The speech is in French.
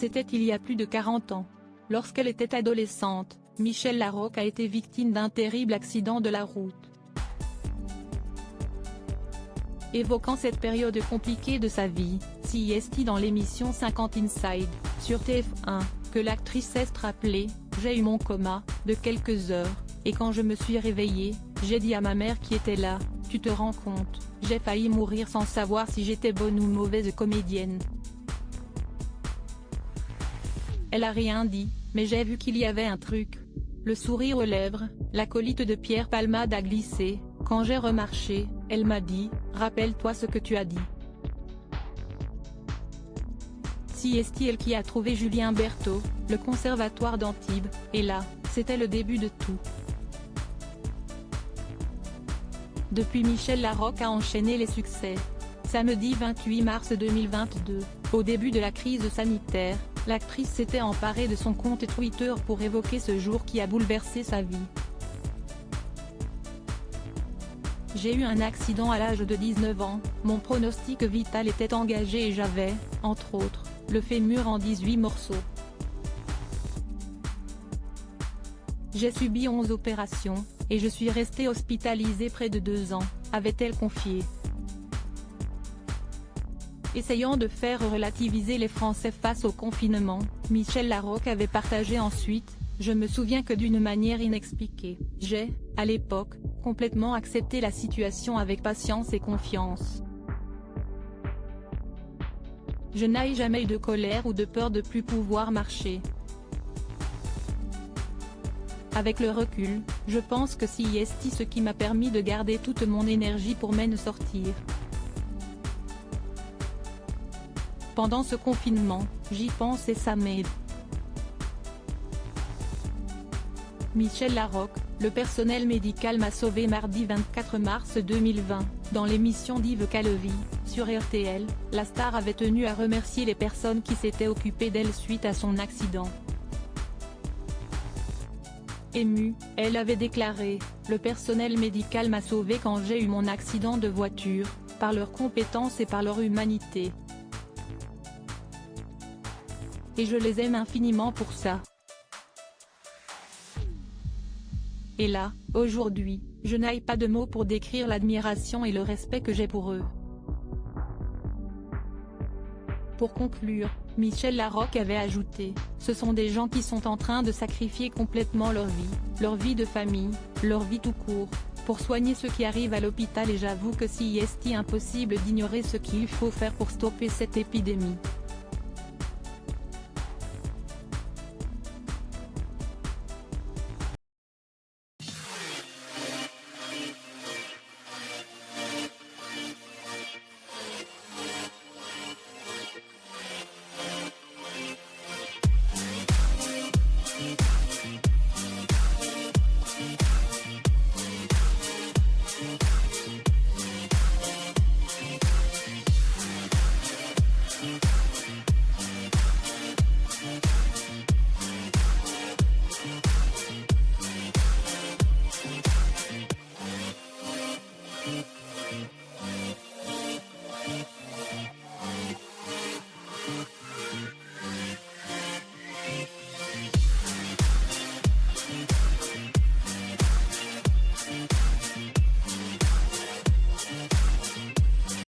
C'était il y a plus de 40 ans. Lorsqu'elle était adolescente, Michèle Larocque a été victime d'un terrible accident de la route. Évoquant cette période compliquée de sa vie, CIST dans l'émission 50 Inside, sur TF1, que l'actrice s'est rappelée, j'ai eu mon coma, de quelques heures, et quand je me suis réveillée, j'ai dit à ma mère qui était là, tu te rends compte, j'ai failli mourir sans savoir si j'étais bonne ou mauvaise comédienne. Elle a rien dit, mais j'ai vu qu'il y avait un truc. Le sourire aux lèvres, la colite de Pierre Palmade a glissé, quand j'ai remarché, elle m'a dit, rappelle-toi ce que tu as dit. CIST elle qui a trouvé Julien Berthaud, le conservatoire d'Antibes, et là, c'était le début de tout. Depuis Michèle Larocque a enchaîné les succès. Samedi 28 mars 2022, au début de la crise sanitaire, l'actrice s'était emparée de son compte Twitter pour évoquer ce jour qui a bouleversé sa vie. J'ai eu un accident à l'âge de 19 ans, mon pronostic vital était engagé et j'avais, entre autres, le fémur en 18 morceaux. J'ai subi 11 opérations, et je suis restée hospitalisée près de 2 ans, avait-elle confié. Essayant de faire relativiser les Français face au confinement, Michèle Larocque avait partagé ensuite, je me souviens que d'une manière inexpliquée, j'ai, à l'époque, complètement accepté la situation avec patience et confiance. Je n'ai jamais eu de colère ou de peur de plus pouvoir marcher. Avec le recul, je pense que CIST ce qui m'a permis de garder toute mon énergie pour m'en sortir. Pendant ce confinement, j'y pense et ça m'aide. Michèle Larocque, le personnel médical m'a sauvé mardi 24 mars 2020, dans l'émission d'Yves Calvi, sur RTL, la star avait tenu à remercier les personnes qui s'étaient occupées d'elle suite à son accident. Émue, elle avait déclaré, le personnel médical m'a sauvé quand j'ai eu mon accident de voiture, par leur compétence et par leur humanité. Et je les aime infiniment pour ça. Et là, aujourd'hui, je n'ai pas de mots pour décrire l'admiration et le respect que j'ai pour eux. Pour conclure, Michèle Larocque avait ajouté, ce sont des gens qui sont en train de sacrifier complètement leur vie de famille, leur vie tout court, pour soigner ceux qui arrivent à l'hôpital et j'avoue que CIST impossible d'ignorer ce qu'il faut faire pour stopper cette épidémie.